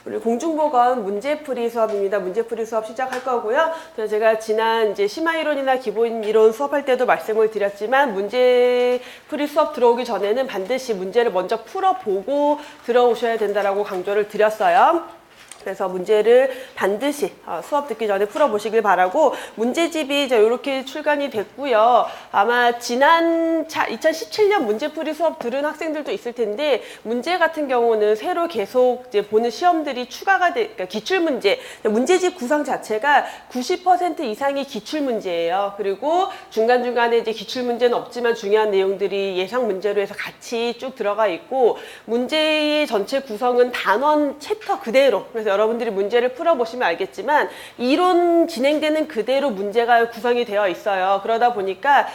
우리 공중보건 문제풀이 수업입니다. 문제풀이 수업 시작할 거고요. 제가 지난 이제 심화이론이나 기본이론 수업할 때도 말씀을 드렸지만 문제풀이 수업 들어오기 전에는 반드시 문제를 먼저 풀어보고 들어오셔야 된다라고 강조를 드렸어요. 그래서 문제를 반드시 수업 듣기 전에 풀어보시길 바라고, 문제집이 이렇게 출간이 됐고요. 아마 지난 2017년 문제풀이 수업 들은 학생들도 있을 텐데, 문제 같은 경우는 새로 계속 이제 보는 시험들이 추가가 그러니까 기출문제, 문제집 구성 자체가 90% 이상이 기출문제예요. 그리고 중간중간에 이제 기출문제는 없지만 중요한 내용들이 예상 문제로 해서 같이 쭉 들어가 있고, 문제의 전체 구성은 단원 챕터 그대로, 그래서 여러분들이 문제를 풀어보시면 알겠지만 이론 진행되는 그대로 문제가 구성이 되어 있어요. 그러다 보니까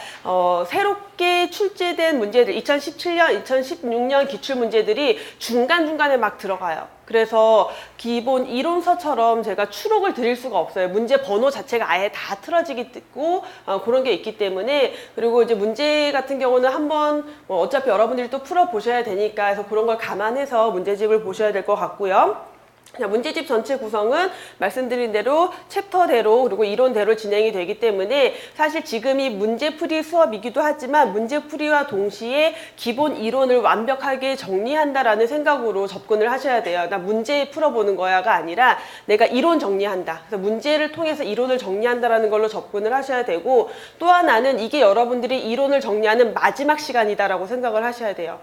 새롭게 출제된 문제들, 2017년, 2016년 기출문제들이 중간중간에 막 들어가요. 그래서 기본 이론서처럼 제가 추록을 드릴 수가 없어요. 문제 번호 자체가 아예 다 틀어지기 있고 그런 게 있기 때문에. 그리고 이제 문제 같은 경우는 한번 어차피 여러분들이 또 풀어보셔야 되니까 해서 그런 걸 감안해서 문제집을 보셔야 될 것 같고요. 문제집 전체 구성은 말씀드린 대로 챕터대로 그리고 이론대로 진행이 되기 때문에 사실 지금이 문제풀이 수업이기도 하지만 문제풀이와 동시에 기본 이론을 완벽하게 정리한다라는 생각으로 접근을 하셔야 돼요. 나 문제 풀어보는 거야가 아니라 내가 이론 정리한다. 그래서 문제를 통해서 이론을 정리한다라는 걸로 접근을 하셔야 되고, 또 하나는 이게 여러분들이 이론을 정리하는 마지막 시간이다라고 생각을 하셔야 돼요.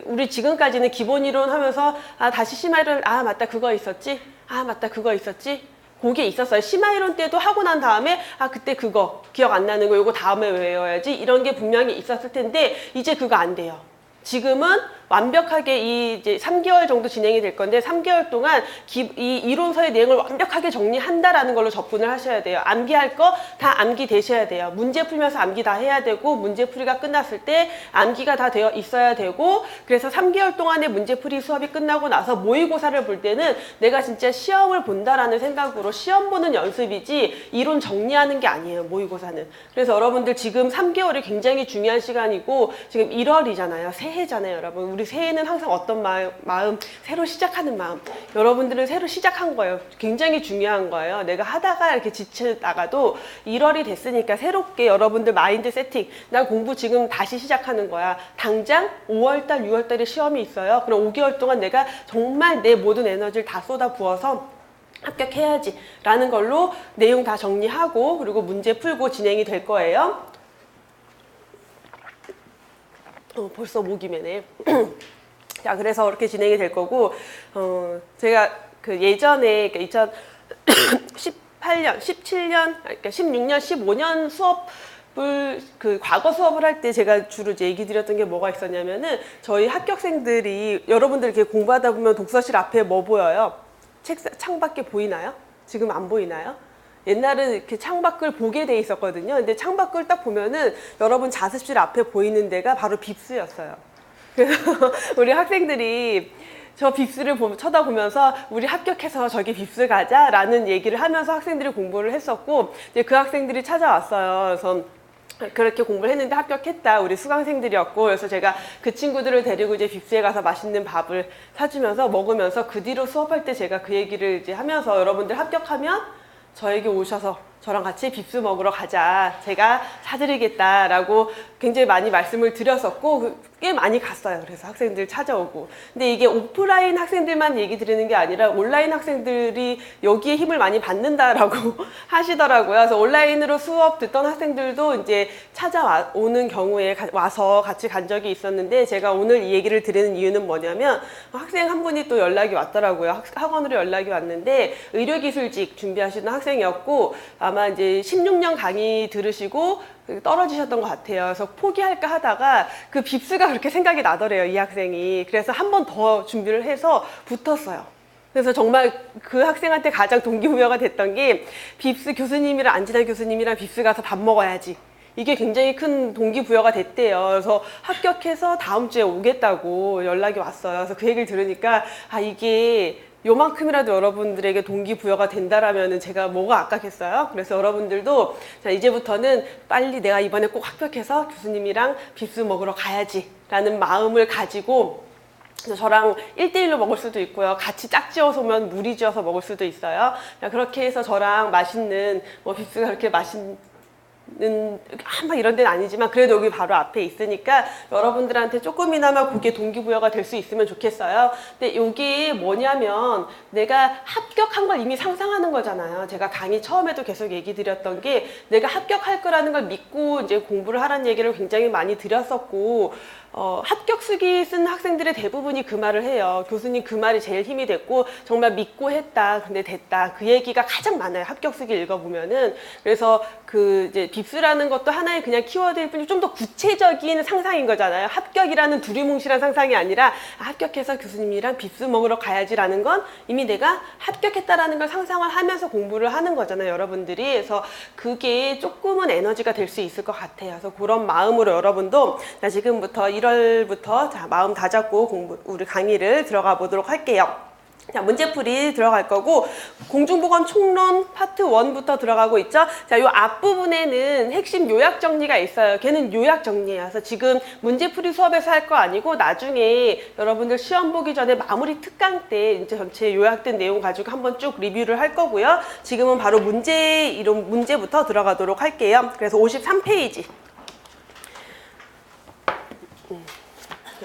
우리 지금까지는 기본 이론 하면서 다시 심화이론, 맞다 그거 있었지, 맞다 그거 있었지, 그게 있었어요. 심화이론 때도 하고 난 다음에 그때 그거 기억 안 나는 거 요거 다음에 외워야지, 이런 게 분명히 있었을 텐데 이제 그거 안 돼요. 지금은 완벽하게 이제 3개월 정도 진행이 될 건데 3개월 동안 이 이론서의 내용을 완벽하게 정리한다라는 걸로 접근을 하셔야 돼요. 암기할 거 다 암기 되셔야 돼요. 문제 풀면서 암기 다 해야 되고, 문제풀이가 끝났을 때 암기가 다 되어 있어야 되고, 그래서 3개월 동안의 문제풀이 수업이 끝나고 나서 모의고사를 볼 때는 내가 진짜 시험을 본다라는 생각으로 시험 보는 연습이지 이론 정리하는 게 아니에요, 모의고사는. 그래서 여러분들 지금 3개월이 굉장히 중요한 시간이고, 지금 1월이잖아요. 새해잖아요, 여러분. 우리 새해는 항상 어떤 마음, 새로 시작하는 마음. 여러분들은 새로 시작한 거예요. 굉장히 중요한 거예요. 내가 하다가 이렇게 지치다가도 1월이 됐으니까 새롭게 여러분들 마인드 세팅, 난 공부 지금 다시 시작하는 거야. 당장 5월달, 6월달에 시험이 있어요. 그럼 5개월 동안 내가 정말 내 모든 에너지를 다 쏟아 부어서 합격해야지 라는 걸로 내용 다 정리하고 그리고 문제 풀고 진행이 될 거예요. 벌써 목이 메네. 자, 그래서 이렇게 진행이 될 거고, 제가 그 예전에, 그러니까 2018년, 17년, 그러니까 16년, 15년 수업을, 과거 수업을 할 때 제가 주로 이제 얘기 드렸던 게 뭐가 있었냐면은, 저희 합격생들이, 여러분들 이렇게 공부하다 보면 독서실 앞에 뭐 보여요? 창밖에 보이나요? 지금 안 보이나요? 옛날은 이렇게 창밖을 보게 돼 있었거든요. 근데 창밖을 딱 보면은 여러분 자습실 앞에 보이는 데가 바로 빕스였어요. 그래서 우리 학생들이 저 빕스를 쳐다보면서 우리 합격해서 저기 빕스 가자 라는 얘기를 하면서 학생들이 공부를 했었고, 이제 그 학생들이 찾아왔어요. 그래서 그렇게 공부를 했는데 합격했다, 우리 수강생들이었고, 그래서 제가 그 친구들을 데리고 이제 빕스에 가서 맛있는 밥을 사주면서 먹으면서 그 뒤로 수업할 때 제가 그 얘기를 이제 하면서, 여러분들 합격하면 저에게 오셔서 저랑 같이 빕스 먹으러 가자, 제가 사드리겠다라고 굉장히 많이 말씀을 드렸었고, 꽤 많이 갔어요. 그래서 학생들 찾아오고. 근데 이게 오프라인 학생들만 얘기 드리는 게 아니라 온라인 학생들이 여기에 힘을 많이 받는다라고 하시더라고요. 그래서 온라인으로 수업 듣던 학생들도 이제 찾아오는 경우에 와서 같이 간 적이 있었는데, 제가 오늘 이 얘기를 드리는 이유는 뭐냐면, 학생 한 분이 또 연락이 왔더라고요. 학원으로 연락이 왔는데 의료기술직 준비하시는 학생이었고, 아마 이제 16년 강의 들으시고 떨어지셨던 것 같아요. 그래서 포기할까 하다가 그 빕스가 그렇게 생각이 나더래요, 이 학생이. 그래서 한 번 더 준비를 해서 붙었어요. 그래서 정말 그 학생한테 가장 동기부여가 됐던 게, 빕스 교수님이랑, 안진아 교수님이랑 빕스 가서 밥 먹어야지, 이게 굉장히 큰 동기부여가 됐대요. 그래서 합격해서 다음 주에 오겠다고 연락이 왔어요. 그래서 그 얘기를 들으니까 이게 요만큼이라도 여러분들에게 동기부여가 된다라면 제가 뭐가 아깝겠어요? 그래서 여러분들도 자, 이제부터는 빨리 내가 이번에 꼭 합격해서 교수님이랑 빕스 먹으러 가야지 라는 마음을 가지고 그래서 저랑 1대1로 먹을 수도 있고요. 같이 짝지어서 오면 무리 지어서 먹을 수도 있어요. 그렇게 해서 저랑 맛있는, 빕스가 그렇게 맛있는, 막 이런 데는 아니지만 그래도 여기 바로 앞에 있으니까 여러분들한테 조금이나마 그게 동기부여가 될 수 있으면 좋겠어요. 근데 이게 뭐냐면 내가 합격한 걸 이미 상상하는 거잖아요. 제가 강의 처음에도 계속 얘기 드렸던 게 내가 합격할 거라는 걸 믿고 이제 공부를 하라는 얘기를 굉장히 많이 드렸었고, 합격 쓰기 쓴 학생들의 대부분이 그 말을 해요. 교수님 그 말이 제일 힘이 됐고 정말 믿고 했다. 근데 됐다. 그 얘기가 가장 많아요. 합격 쓰기 읽어보면은. 그래서 그 이제 빕스라는 것도 하나의 그냥 키워드일 뿐이지 좀 더 구체적인 상상인 거잖아요. 합격이라는 두리뭉실한 상상이 아니라 합격해서 교수님이랑 빕스 먹으러 가야지라는 건 이미 내가 합격했다라는 걸 상상을 하면서 공부를 하는 거잖아요. 여러분들이. 그래서 그게 조금은 에너지가 될 수 있을 것 같아요. 그래서 그런 마음으로 여러분도 지금부터 1월부터 마음 다잡고 우리 강의를 들어가 보도록 할게요. 자, 문제풀이 들어갈 거고 공중보건 총론 파트 1부터 들어가고 있죠. 자, 요 앞부분에는 핵심 요약 정리가 있어요. 걔는 요약 정리예요. 그래서 지금 문제풀이 수업에서 할 거 아니고 나중에 여러분들 시험 보기 전에 마무리 특강 때 이제 전체 요약된 내용 가지고 한번 쭉 리뷰를 할 거고요. 지금은 바로 이런 문제부터 들어가도록 할게요. 그래서 53페이지.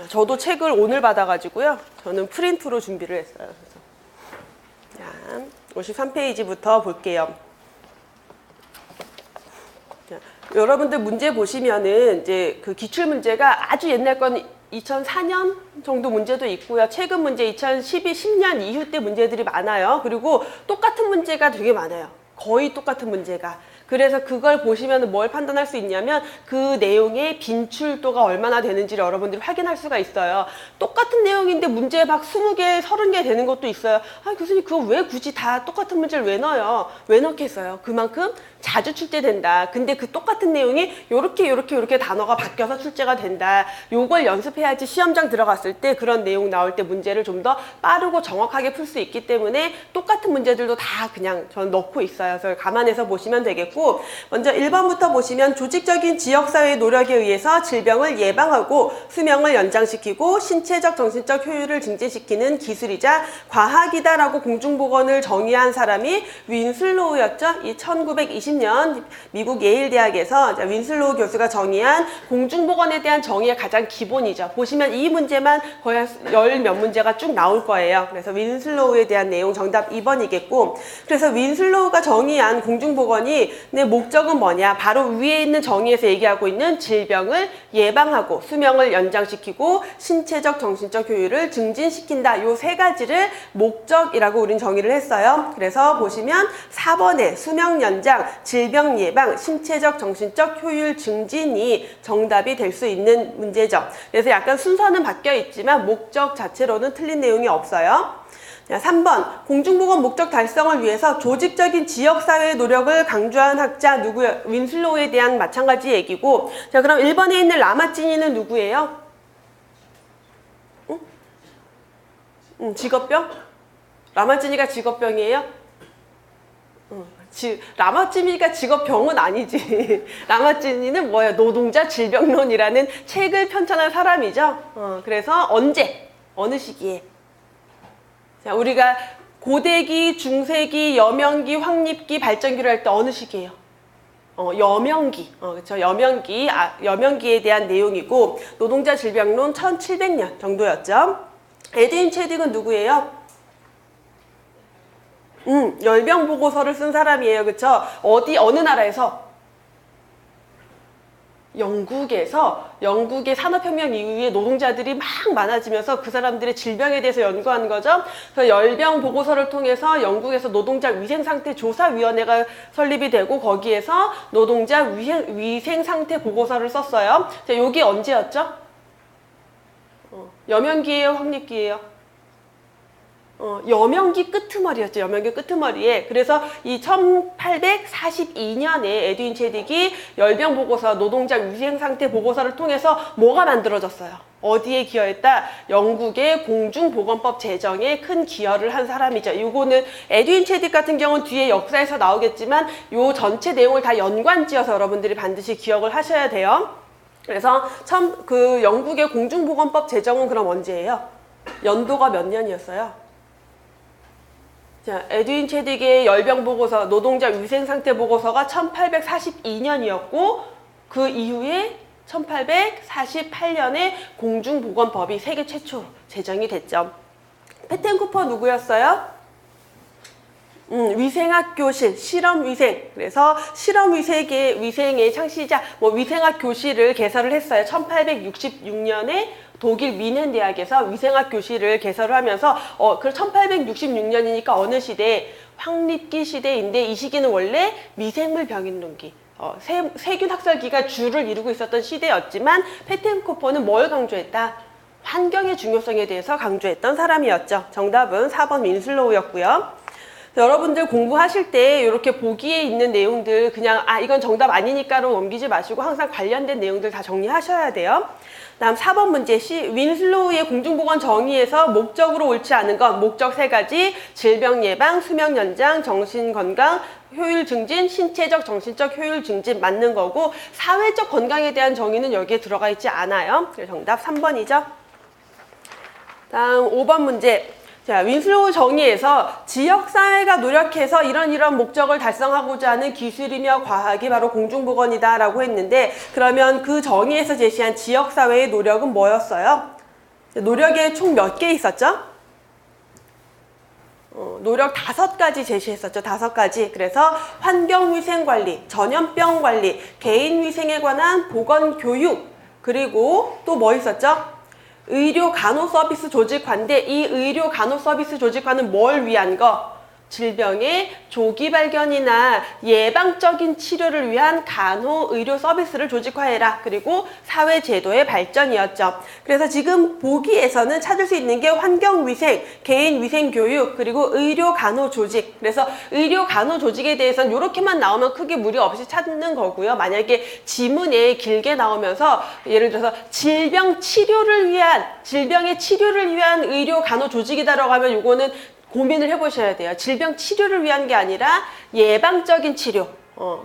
저도 책을 오늘 받아가지고요. 저는 프린트로 준비를 했어요. 자, 53페이지부터 볼게요. 자, 여러분들 문제 보시면은 이제 그 기출 문제가 아주 옛날 건 2004년 정도 문제도 있고요. 최근 문제 2012, 10년 이후 때 문제들이 많아요. 그리고 똑같은 문제가 되게 많아요. 거의 똑같은 문제가. 그래서 그걸 보시면 뭘 판단할 수 있냐면 그 내용의 빈출도가 얼마나 되는지를 여러분들이 확인할 수가 있어요. 똑같은 내용인데 문제 막 20개, 30개 되는 것도 있어요. 아, 교수님 그거 왜 굳이 다 똑같은 문제를 왜 넣어요? 왜 넣겠어요? 그만큼 자주 출제된다. 근데 그 똑같은 내용이 요렇게 단어가 바뀌어서 출제가 된다. 요걸 연습해야지 시험장 들어갔을 때 그런 내용 나올 때 문제를 좀 더 빠르고 정확하게 풀 수 있기 때문에 똑같은 문제들도 다 그냥 저는 넣고 있어요. 그래서 감안해서 보시면 되겠고, 먼저 1번부터 보시면 조직적인 지역사회의 노력에 의해서 질병을 예방하고 수명을 연장시키고 신체적 정신적 효율을 증진시키는 기술이자 과학이다라고 공중보건을 정의한 사람이 윈슬로우였죠. 이 1920년 미국 예일대학에서 윈슬로우 교수가 정의한 공중보건에 대한 정의의 가장 기본이죠. 보시면 이 문제만 거의 열 몇 문제가 쭉 나올 거예요. 그래서 윈슬로우에 대한 내용 정답 2번이겠고, 그래서 윈슬로우가 정의한 공중보건이 내 목적은 뭐냐? 바로 위에 있는 정의에서 얘기하고 있는 질병을 예방하고 수명을 연장시키고 신체적 정신적 효율을 증진시킨다. 요 세 가지를 목적이라고 우린 정의를 했어요. 그래서 보시면 4번에 수명 연장, 질병 예방, 신체적 정신적 효율 증진이 정답이 될 수 있는 문제죠. 그래서 약간 순서는 바뀌어 있지만 목적 자체로는 틀린 내용이 없어요. 자, 3번 공중보건 목적 달성을 위해서 조직적인 지역사회의 노력을 강조한 학자 누구예요? 윈슬로우에 대한 마찬가지 얘기고, 자 그럼 1번에 있는 라마찌니는 누구예요? 직업병? 라마찌니가 직업병이에요? 라마찌니가 직업병은 아니지. 라마찌니는 뭐예요? 노동자 질병론이라는 책을 편찬한 사람이죠. 그래서 언제? 어느 시기에? 자, 우리가 고대기, 중세기, 여명기, 황립기, 발전기를 할 때 어느 시기예요? 여명기. 그렇죠. 여명기에 대한 내용이고, 노동자 질병론 1700년 정도였죠. 에드윈 체딕은 누구예요? 열병 보고서를 쓴 사람이에요. 그쵸? 어느 나라에서? 영국의 산업혁명 이후에 노동자들이 막 많아지면서 그 사람들의 질병에 대해서 연구한 거죠. 그래서 열병 보고서를 통해서 영국에서 노동자 위생상태 조사위원회가 설립이 되고 거기에서 노동자 위생상태 보고서를 썼어요. 자, 여기 언제였죠? 여명기예요? 황립기예요? 여명기 끄트머리였죠. 여명기 끄트머리에. 그래서 이 1842년에 에드윈 체딕이 열병 보고서, 노동자 위생상태 보고서를 통해서 뭐가 만들어졌어요? 어디에 기여했다? 영국의 공중보건법 제정에 큰 기여를 한 사람이죠. 이거는 에드윈 체딕 같은 경우는 뒤에 역사에서 나오겠지만 요 전체 내용을 다 연관지어서 여러분들이 반드시 기억을 하셔야 돼요. 그래서 영국의 공중보건법 제정은 그럼 언제예요? 연도가 몇 년이었어요? 자, 에드윈 체딕의 열병 보고서, 노동자 위생 상태 보고서가 1842년이었고 그 이후에 1848년에 공중보건법이 세계 최초 제정이 됐죠. 페텐쿠퍼 누구였어요? 위생학 교실, 실험위생. 그래서 실험위생의 창시자, 위생학 교실을 개설을 했어요. 1866년에 독일 미넨 대학에서 위생학 교실을 개설을 하면서, 그 1866년이니까 어느 시대? 황립기 시대인데 이 시기는 원래 미생물 병인론기. 세균 학설기가 주를 이루고 있었던 시대였지만 페텐코퍼는 뭘 강조했다? 환경의 중요성에 대해서 강조했던 사람이었죠. 정답은 4번 윈슬로우였고요. 여러분들 공부하실 때 이렇게 보기에 있는 내용들 그냥 이건 정답 아니니까로 넘기지 마시고 항상 관련된 내용들 다 정리하셔야 돼요. 다음 4번 문제 윈슬로우의 공중보건 정의에서 목적으로 옳지 않은 것 목적 3가지 질병 예방, 수명 연장, 정신건강, 효율 증진, 신체적, 정신적 효율 증진 맞는 거고 사회적 건강에 대한 정의는 여기에 들어가 있지 않아요. 그래서 정답 3번이죠. 다음 5번 문제 자, 윈슬로우 정의에서 지역사회가 노력해서 이런 목적을 달성하고자 하는 기술이며 과학이 바로 공중보건이다 라고 했는데 그러면 그 정의에서 제시한 지역사회의 노력은 뭐였어요? 노력에 총 몇 개 있었죠? 노력 5가지 제시했었죠. 5가지. 그래서 환경위생관리, 전염병관리, 개인위생에 관한 보건교육 그리고 또 뭐 있었죠? 의료 간호 서비스 조직화인데 이 의료 간호 서비스 조직화는 뭘 위한 거? 질병의 조기 발견이나 예방적인 치료를 위한 간호 의료 서비스를 조직화해라. 그리고 사회 제도의 발전이었죠. 그래서 지금 보기에서는 찾을 수 있는 게 환경위생, 개인위생 교육, 그리고 의료 간호 조직. 그래서 의료 간호 조직에 대해서는 이렇게만 나오면 크게 무리 없이 찾는 거고요. 만약에 지문에 길게 나오면서 예를 들어서 질병의 치료를 위한 의료 간호 조직이다라고 하면 이거는 고민을 해보셔야 돼요. 질병 치료를 위한 게 아니라 예방적인 치료,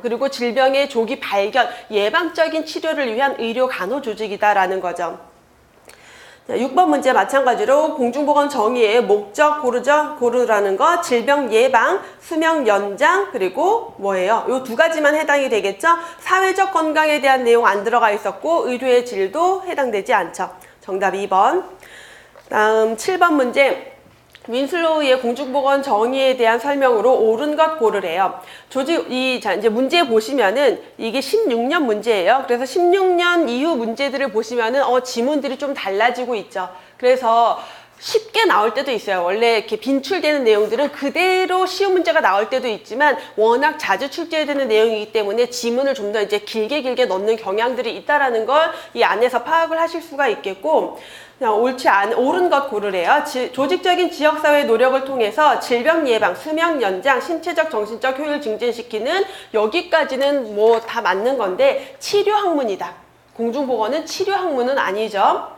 그리고 질병의 조기 발견, 예방적인 치료를 위한 의료 간호 조직이다라는 거죠. 자, 6번 문제 마찬가지로 공중보건 정의의 목적 고르라는 거, 질병 예방, 수명 연장, 그리고 뭐예요? 요 2가지만 해당이 되겠죠? 사회적 건강에 대한 내용 안 들어가 있었고 의료의 질도 해당되지 않죠. 정답 2번. 다음 7번 문제. 윈슬로우의 공중보건 정의에 대한 설명으로 옳은 것 고르래요. 이제 문제 보시면은 이게 16년 문제예요. 그래서 16년 이후 문제들을 보시면은 지문들이 좀 달라지고 있죠. 그래서 쉽게 나올 때도 있어요. 원래 이렇게 빈출되는 내용들은 그대로 쉬운 문제가 나올 때도 있지만 워낙 자주 출제되는 내용이기 때문에 지문을 좀 더 이제 길게 넣는 경향들이 있다라는 걸 이 안에서 파악을 하실 수가 있겠고 그냥 옳은 것 고르래요. 조직적인 지역사회 노력을 통해서 질병 예방, 수명 연장, 신체적, 정신적 효율 증진시키는 여기까지는 뭐 다 맞는 건데 치료 학문이다. 공중보건은 치료 학문은 아니죠.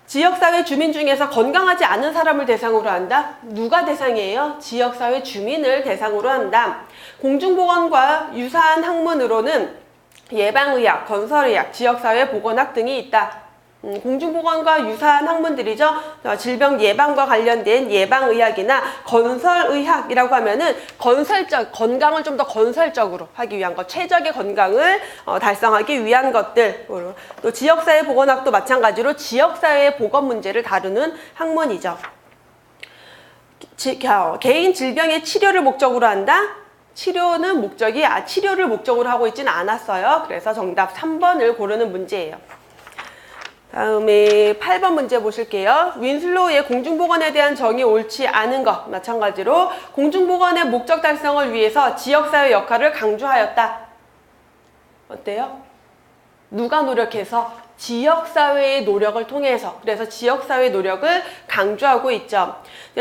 지역사회 주민 중에서 건강하지 않은 사람을 대상으로 한다? 누가 대상이에요? 지역사회 주민을 대상으로 한다. 공중보건과 유사한 학문으로는 예방의학, 건설의학, 지역사회 보건학 등이 있다. 공중보건과 유사한 학문들이죠. 질병 예방과 관련된 예방의학이나 건설의학이라고 하면은 건강을 좀 더 건설적으로 하기 위한 것, 최적의 건강을 달성하기 위한 것들. 또 지역사회 보건학도 마찬가지로 지역사회 보건 문제를 다루는 학문이죠. 개인 질병의 치료를 목적으로 한다? 치료는 치료를 목적으로 하고 있지는 않았어요. 그래서 정답 3번을 고르는 문제예요. 다음에 8번 문제 보실게요. 윈슬로우의 공중보건에 대한 정의 옳지 않은 것 마찬가지로 공중보건의 목적 달성을 위해서 지역사회 역할을 강조하였다. 어때요? 누가 노력해서? 지역사회의 노력을 통해서 그래서 지역사회 노력을 강조하고 있죠.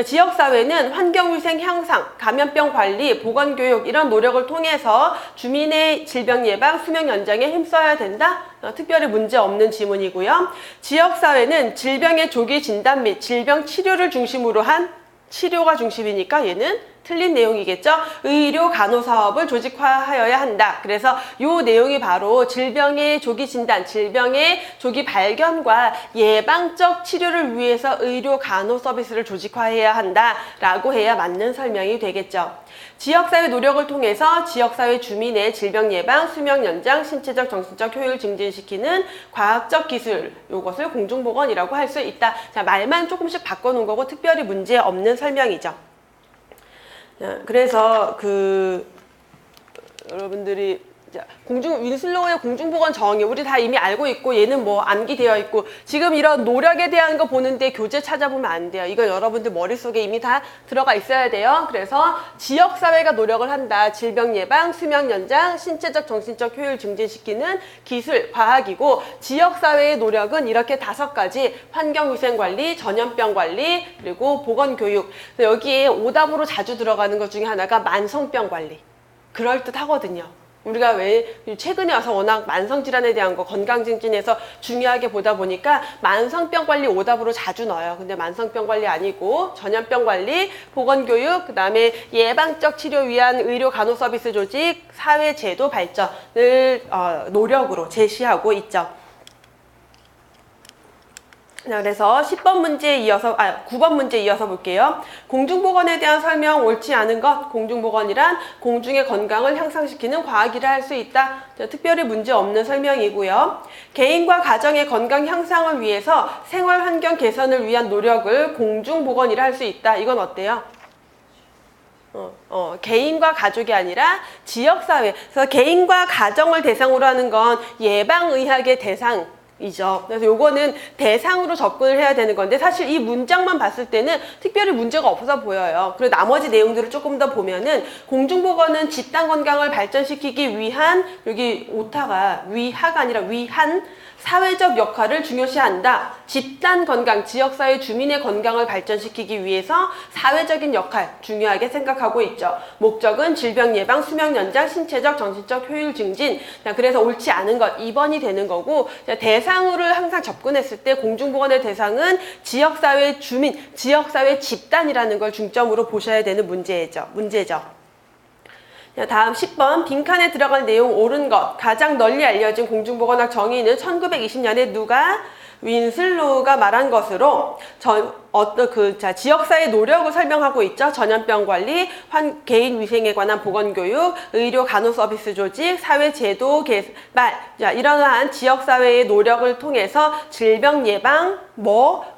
지역사회는 환경위생 향상, 감염병 관리, 보건교육 이런 노력을 통해서 주민의 질병 예방, 수명 연장에 힘써야 된다. 특별히 문제 없는 지문이고요. 지역사회는 질병의 조기 진단 및 질병 치료를 중심으로 한 치료가 중심이니까 얘는 틀린 내용이겠죠? 의료 간호사업을 조직화하여야 한다. 그래서 요 내용이 바로 질병의 조기 진단, 질병의 조기 발견과 예방적 치료를 위해서 의료 간호 서비스를 조직화해야 한다라고 해야 맞는 설명이 되겠죠. 지역사회 노력을 통해서 지역사회 주민의 질병 예방, 수명 연장, 신체적, 정신적 효율 증진시키는 과학적 기술, 요것을 공중보건이라고 할 수 있다. 자, 말만 조금씩 바꿔놓은 거고 특별히 문제 없는 설명이죠. 그래서 여러분들이 윈슬로우의 공중보건 정의 우리 다 이미 알고 있고 얘는 뭐 암기되어 있고 지금 이런 노력에 대한 거 보는데 교재 찾아보면 안 돼요. 이건 여러분들 머릿속에 이미 다 들어가 있어야 돼요. 그래서 지역사회가 노력을 한다. 질병 예방, 수명 연장, 신체적, 정신적 효율 증진시키는 기술, 과학이고 지역사회의 노력은 이렇게 5가지 환경위생관리, 전염병관리, 그리고 보건교육. 여기에 오답으로 자주 들어가는 것 중에 하나가 만성병관리. 그럴듯하거든요. 우리가 왜 최근에 와서 워낙 만성질환에 대한 거 건강증진에서 중요하게 보다 보니까 만성병 관리 오답으로 자주 넣어요. 근데 만성병 관리 아니고 전염병 관리, 보건교육, 그 다음에 예방적 치료 위한 의료 간호 서비스 조직, 사회 제도 발전을 노력으로 제시하고 있죠. 그래서 10번 문제에 이어서 9번 문제 이어서 볼게요. 공중보건에 대한 설명 옳지 않은 것. 공중보건이란 공중의 건강을 향상시키는 과학이라 할 수 있다. 특별히 문제 없는 설명이고요. 개인과 가정의 건강 향상을 위해서 생활 환경 개선을 위한 노력을 공중보건이라 할 수 있다. 이건 어때요? 개인과 가족이 아니라 지역사회. 그래서 개인과 가정을 대상으로 하는 건 예방의학의 대상. 이죠. 그래서 요거는 대상으로 접근을 해야 되는 건데 사실 이 문장만 봤을 때는 특별히 문제가 없어 보여요. 그리고 나머지 내용들을 조금 더 보면은 공중보건은 집단 건강을 발전시키기 위한 여기 오타가 위하가 아니라 위한 사회적 역할을 중요시한다. 집단 건강, 지역사회 주민의 건강을 발전시키기 위해서 사회적인 역할 중요하게 생각하고 있죠. 목적은 질병 예방, 수명 연장, 신체적, 정신적 효율 증진. 그래서 옳지 않은 것 2번이 되는 거고 대상으로 항상 접근했을 때 공중보건의 대상은 지역사회 주민, 지역사회 집단이라는 걸 중점으로 보셔야 되는 문제죠. 다음 10번 빈칸에 들어갈 내용 옳은 것. 가장 널리 알려진 공중보건학 정의는 1920년에 누가? 윈슬로우가 말한 것으로 지역사회 노력을 설명하고 있죠. 전염병 관리, 개인 위생에 관한 보건교육, 의료 간호 서비스 조직, 사회 제도 개발. 이러한 지역사회의 노력을 통해서 질병 예방,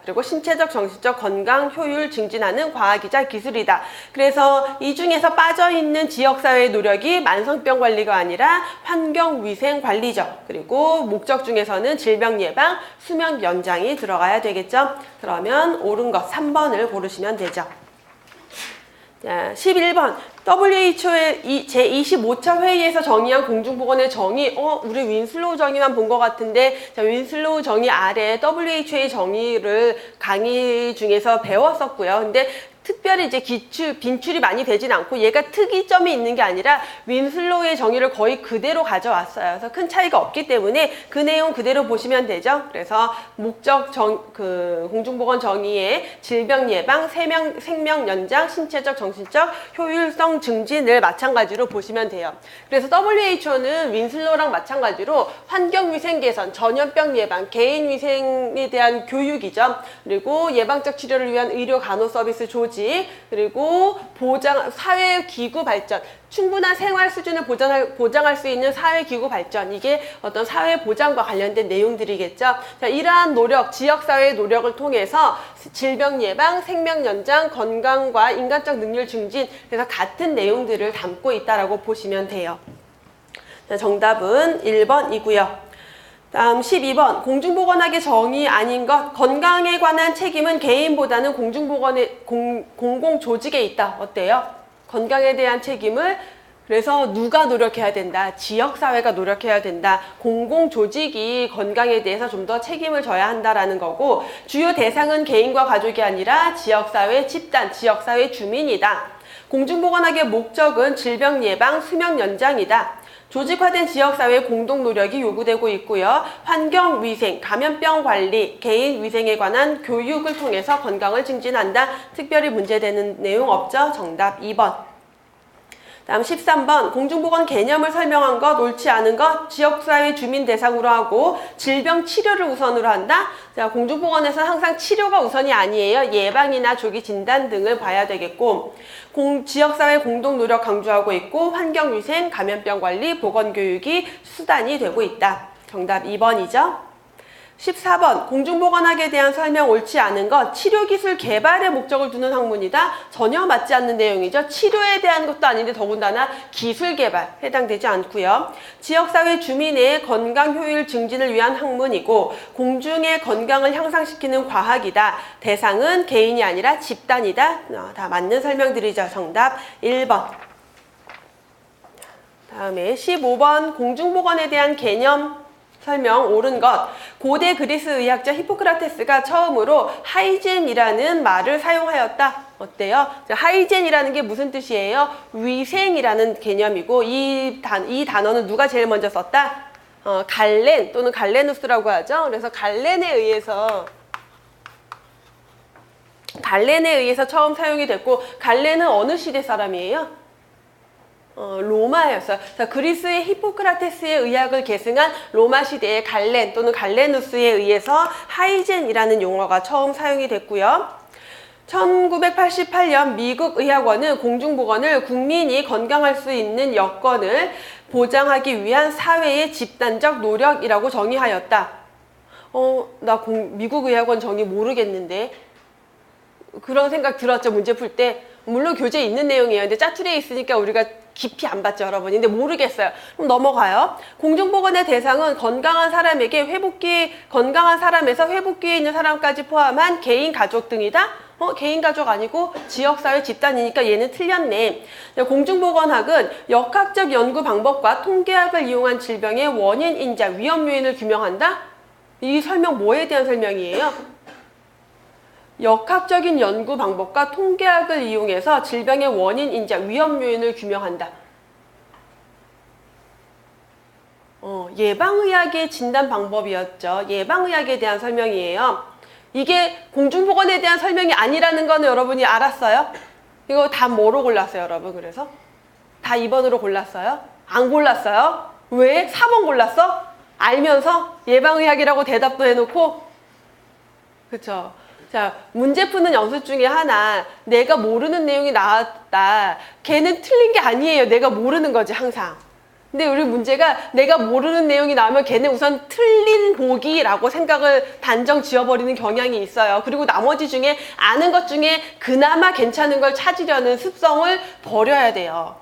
그리고 신체적, 정신적 건강 효율 증진하는 과학이자 기술이다. 그래서 이 중에서 빠져있는 지역사회의 노력이 만성병 관리가 아니라 환경위생 관리죠. 그리고 목적 중에서는 질병 예방, 수명 연장이 들어가야 되겠죠. 그러면 옳은 것 3번을 고르시면 되죠. 자, 11번 WHO의 제25차 회의에서 정의한 공중보건의 정의. 우리 윈슬로우 정의만 본 것 같은데 자, 윈슬로우 정의 아래 WHO의 정의를 강의 중에서 배웠었고요. 근데 특별히 이제 빈출이 많이 되진 않고 얘가 특이점이 있는 게 아니라 윈슬로우의 정의를 거의 그대로 가져왔어요. 그래서 큰 차이가 없기 때문에 그 내용 그대로 보시면 되죠. 그래서 목적 공중보건 정의의 질병 예방, 생명 연장, 신체적, 정신적 효율성 증진을 마찬가지로 보시면 돼요. 그래서 WHO는 윈슬로우랑 마찬가지로 환경위생 개선, 전염병 예방, 개인 위생에 대한 교육이죠. 그리고 예방적 치료를 위한 의료 간호 서비스 조직, 그리고 사회기구 발전, 충분한 생활 수준을 보장할 수 있는 사회기구 발전, 이게 어떤 사회 보장과 관련된 내용들이겠죠. 자, 이러한 노력, 지역사회의 노력을 통해서 질병 예방, 생명 연장, 건강과 인간적 능률 증진, 그래서 같은 내용들을 담고 있다라고 보시면 돼요. 자, 정답은 1번이고요. 다음 12번 공중보건학의 정의 아닌 것. 건강에 관한 책임은 개인보다는 공공조직에 있다. 어때요? 건강에 대한 책임을 그래서 누가 노력해야 된다. 지역사회가 노력해야 된다. 공공조직이 건강에 대해서 좀 더 책임을 져야 한다라는 거고 주요 대상은 개인과 가족이 아니라 지역사회 집단, 지역사회 주민이다. 공중보건학의 목적은 질병 예방, 수명 연장이다. 조직화된 지역사회의 공동 노력이 요구되고 있고요. 환경위생, 감염병 관리, 개인 위생에 관한 교육을 통해서 건강을 증진한다. 특별히 문제되는 내용 없죠? 정답 2번. 다음 13번 공중보건 개념을 설명한 것, 옳지 않은 것, 지역사회 주민 대상으로 하고 질병 치료를 우선으로 한다. 자, 공중보건에서는 항상 치료가 우선이 아니에요. 예방이나 조기 진단 등을 봐야 되겠고 지역사회 공동노력 강조하고 있고 환경위생, 감염병 관리, 보건교육이 수단이 되고 있다. 정답 2번이죠. 14번 공중보건학에 대한 설명 옳지 않은 것, 치료기술 개발에 목적을 두는 학문이다. 전혀 맞지 않는 내용이죠. 치료에 대한 것도 아닌데 더군다나 기술 개발 해당되지 않고요. 지역사회 주민의 건강 효율 증진을 위한 학문이고 공중의 건강을 향상시키는 과학이다. 대상은 개인이 아니라 집단이다. 다 맞는 설명들이죠. 정답 1번. 다음에 15번 공중보건에 대한 개념 설명 옳은 것. 고대 그리스 의학자 히포크라테스가 처음으로 하이젠이라는 말을 사용하였다. 어때요? 하이젠이라는 게 무슨 뜻이에요? 위생이라는 개념이고 이 단어는 누가 제일 먼저 썼다? 갈렌 또는 갈레누스라고 하죠. 그래서 갈렌에 의해서 처음 사용이 됐고 갈렌은 어느 시대 사람이에요? 로마였어요. 그리스의 히포크라테스의 의학을 계승한 로마 시대의 갈렌 또는 갈레누스에 의해서 하이젠이라는 용어가 처음 사용이 됐고요. 1988년 미국 의학원은 공중보건을 국민이 건강할 수 있는 여건을 보장하기 위한 사회의 집단적 노력이라고 정의하였다. 나 미국 의학원 정의 모르겠는데. 그런 생각 들었죠, 문제 풀 때. 물론 교재에 있는 내용이에요. 근데 짜투리에 있으니까 우리가 깊이 안 봤죠, 여러분. 근데 모르겠어요. 그럼 넘어가요. 공중보건의 대상은 건강한 사람에서 회복기에 있는 사람까지 포함한 개인, 가족 등이다. 개인, 가족 아니고 지역사회, 집단이니까 얘는 틀렸네. 공중보건학은 역학적 연구 방법과 통계학을 이용한 질병의 원인, 인자, 위험 요인을 규명한다. 이 설명 뭐에 대한 설명이에요? 역학적인 연구 방법과 통계학을 이용해서 질병의 원인, 인자, 위험 요인을 규명한다. 예방의학의 진단 방법이었죠. 예방의학에 대한 설명이에요. 이게 공중보건에 대한 설명이 아니라는 거는 여러분이 알았어요? 이거 다 뭐로 골랐어요, 여러분? 그래서? 다 2번으로 골랐어요? 안 골랐어요? 왜? 4번 골랐어? 알면서? 예방의학이라고 대답도 해놓고? 그쵸? 자, 문제 푸는 연습 중에 하나, 내가 모르는 내용이 나왔다. 걔는 틀린 게 아니에요. 내가 모르는 거지, 항상. 근데 우리 문제가 내가 모르는 내용이 나오면 걔는 우선 틀린 보기라고 생각을 단정 지어버리는 경향이 있어요. 그리고 나머지 중에 아는 것 중에 그나마 괜찮은 걸 찾으려는 습성을 버려야 돼요.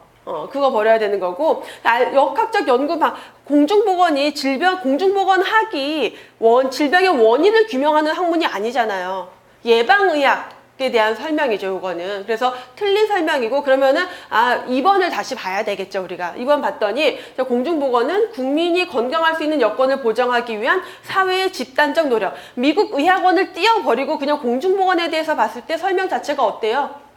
그거 버려야 되는 거고, 역학적 연구 공중보건이 공중보건학이 질병의 원인을 규명하는 학문이 아니잖아요. 예방의학에 대한 설명이죠, 이거는. 그래서 틀린 설명이고, 그러면은, 2번을 다시 봐야 되겠죠, 우리가. 2번 봤더니, 공중보건은 국민이 건강할 수 있는 여건을 보장하기 위한 사회의 집단적 노력. 미국 의학원을 띄워버리고 그냥 공중보건에 대해서 봤을 때 설명 자체가 어때요?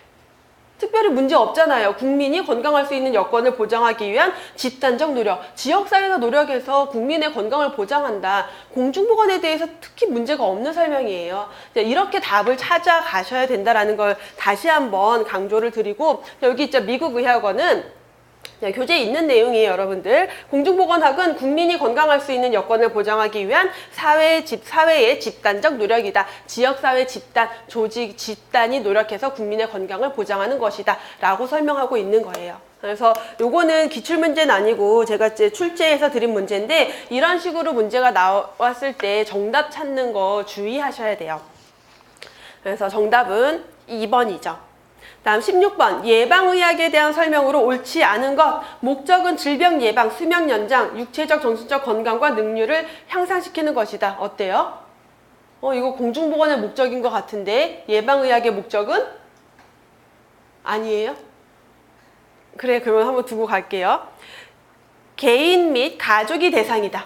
특별히 문제 없잖아요. 국민이 건강할 수 있는 여건을 보장하기 위한 집단적 노력. 지역사회가 노력해서 국민의 건강을 보장한다. 공중보건에 대해서 특히 문제가 없는 설명이에요. 이렇게 답을 찾아가셔야 된다는 걸 다시 한번 강조를 드리고, 여기 있죠. 미국 의학원은 교재에 있는 내용이에요, 여러분들. 공중보건학은 국민이 건강할 수 있는 여건을 보장하기 위한 사회의 집단적 노력이다. 지역사회 집단, 조직, 집단이 노력해서 국민의 건강을 보장하는 것이다. 라고 설명하고 있는 거예요. 그래서 요거는 기출문제는 아니고 제가 이제 출제해서 드린 문제인데 이런 식으로 문제가 나왔을 때 정답 찾는 거 주의하셔야 돼요. 그래서 정답은 2번이죠. 다음 16번 예방의학에 대한 설명으로 옳지 않은 것. 목적은 질병 예방, 수명 연장, 육체적 정신적 건강과 능률을 향상시키는 것이다. 어때요? 이거 공중보건의 목적인 것 같은데 예방의학의 목적은? 아니에요? 그래, 그러면 한번 두고 갈게요. 개인 및 가족이 대상이다.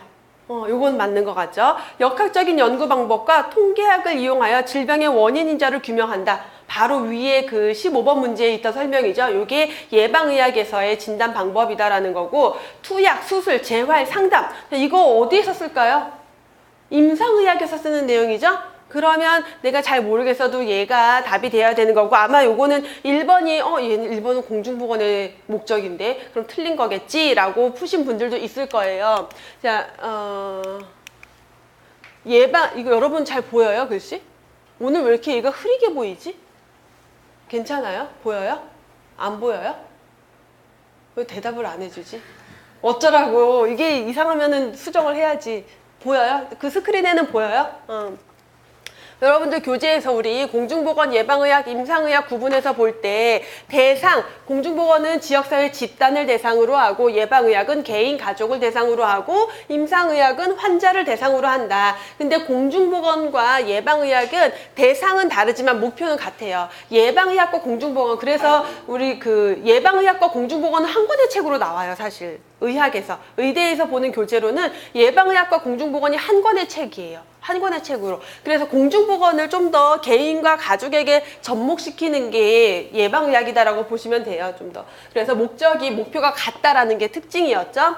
요건 맞는 것 같죠? 역학적인 연구 방법과 통계학을 이용하여 질병의 원인 인자를 규명한다. 바로 위에 그 15번 문제에 있던 설명이죠. 이게 예방의학에서의 진단 방법이다라는 거고, 투약, 수술, 재활, 상담. 이거 어디에서 쓸까요? 임상의학에서 쓰는 내용이죠. 그러면 내가 잘 모르겠어도 얘가 답이 돼야 되는 거고, 아마 요거는 1번이 얘는 1번은 공중보건의 목적인데 그럼 틀린 거겠지 라고 푸신 분들도 있을 거예요. 자, 예방, 이거 여러분 잘 보여요, 글씨? 오늘 왜 이렇게 얘가 흐리게 보이지? 괜찮아요? 보여요? 안 보여요? 왜 대답을 안 해주지? 어쩌라고. 이게 이상하면은 수정을 해야지. 보여요? 그 스크린에는 보여요? 여러분들 교재에서 우리 공중보건, 예방의학, 임상의학 구분해서 볼 때 대상, 공중보건은 지역사회 집단을 대상으로 하고, 예방의학은 개인, 가족을 대상으로 하고, 임상의학은 환자를 대상으로 한다. 근데 공중보건과 예방의학은 대상은 다르지만 목표는 같아요. 예방의학과 공중보건, 그래서 우리 그 예방의학과 공중보건은 한 권의 책으로 나와요, 사실. 의학에서, 의대에서 보는 교재로는 예방의학과 공중보건이 한 권의 책이에요. 한 권의 책으로. 그래서 공중보건을 좀 더 개인과 가족에게 접목시키는 게 예방의학이다라고 보시면 돼요, 좀 더. 그래서 목표가 같다라는 게 특징이었죠.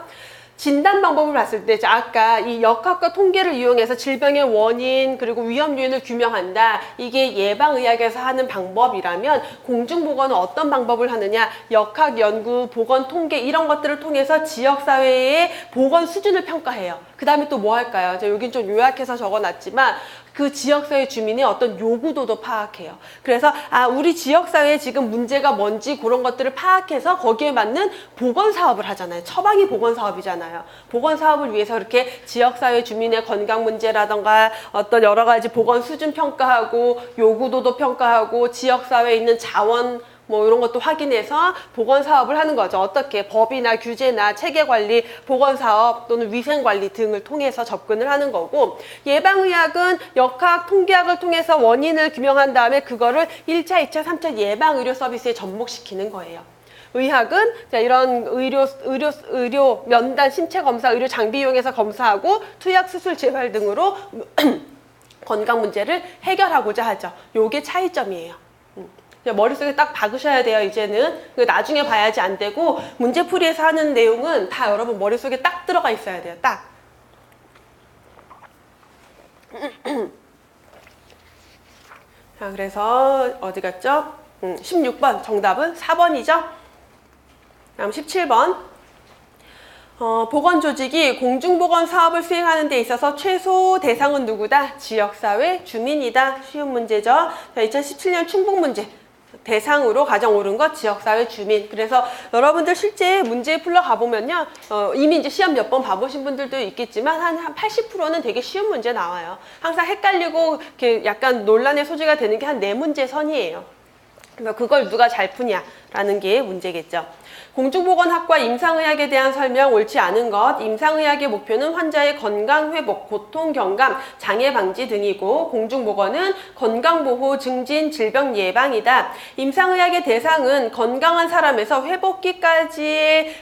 진단 방법을 봤을 때 아까 이 역학과 통계를 이용해서 질병의 원인 그리고 위험 요인을 규명한다. 이게 예방의학에서 하는 방법이라면 공중보건은 어떤 방법을 하느냐. 역학 연구, 보건 통계 이런 것들을 통해서 지역사회의 보건 수준을 평가해요. 그 다음에 또 뭐 할까요? 제가 여긴 좀 요약해서 적어놨지만 그 지역사회 주민의 어떤 요구도도 파악해요. 그래서 우리 지역사회에 지금 문제가 뭔지 그런 것들을 파악해서 거기에 맞는 보건사업을 하잖아요. 처방이 보건사업이잖아요. 보건사업을 위해서 이렇게 지역사회 주민의 건강 문제라던가 어떤 여러 가지 보건 수준 평가하고 요구도도 평가하고 지역사회에 있는 자원 뭐 이런 것도 확인해서 보건사업을 하는 거죠. 어떻게 법이나 규제나 체계관리, 보건사업 또는 위생관리 등을 통해서 접근을 하는 거고, 예방의학은 역학, 통계학을 통해서 원인을 규명한 다음에 그거를 1차, 2차, 3차 예방의료 서비스에 접목시키는 거예요. 의학은 이런 의료 면담, 신체검사, 의료 장비 이용해서 검사하고 투약, 수술, 재활 등으로 건강 문제를 해결하고자 하죠. 요게 차이점이에요. 머릿속에 딱 박으셔야 돼요, 이제는. 나중에 봐야지 안 되고, 문제풀이에서 하는 내용은 다 여러분 머릿속에 딱 들어가 있어야 돼요, 딱. 자, 그래서 어디 갔죠? 16번 정답은 4번이죠? 다음 17번. 보건조직이 공중보건 사업을 수행하는 데 있어서 최소 대상은 누구다? 지역사회 주민이다. 쉬운 문제죠? 자, 2017년 충북문제. 대상으로 가장 옳은 것 지역사회 주민. 그래서 여러분들 실제 문제 풀러 가보면요, 이미 이제 시험 몇 번 봐보신 분들도 있겠지만 한 80%는 되게 쉬운 문제 나와요. 항상 헷갈리고 이렇게 약간 논란의 소지가 되는 게 한 4문제 선이에요. 그래서 그걸 누가 잘 푸냐라는 게 문제겠죠. 공중보건학과 임상의학에 대한 설명 옳지 않은 것. 임상의학의 목표는 환자의 건강회복, 고통 경감, 장애 방지 등이고, 공중보건은 건강보호, 증진, 질병 예방이다. 임상의학의 대상은 건강한 사람에서 회복기에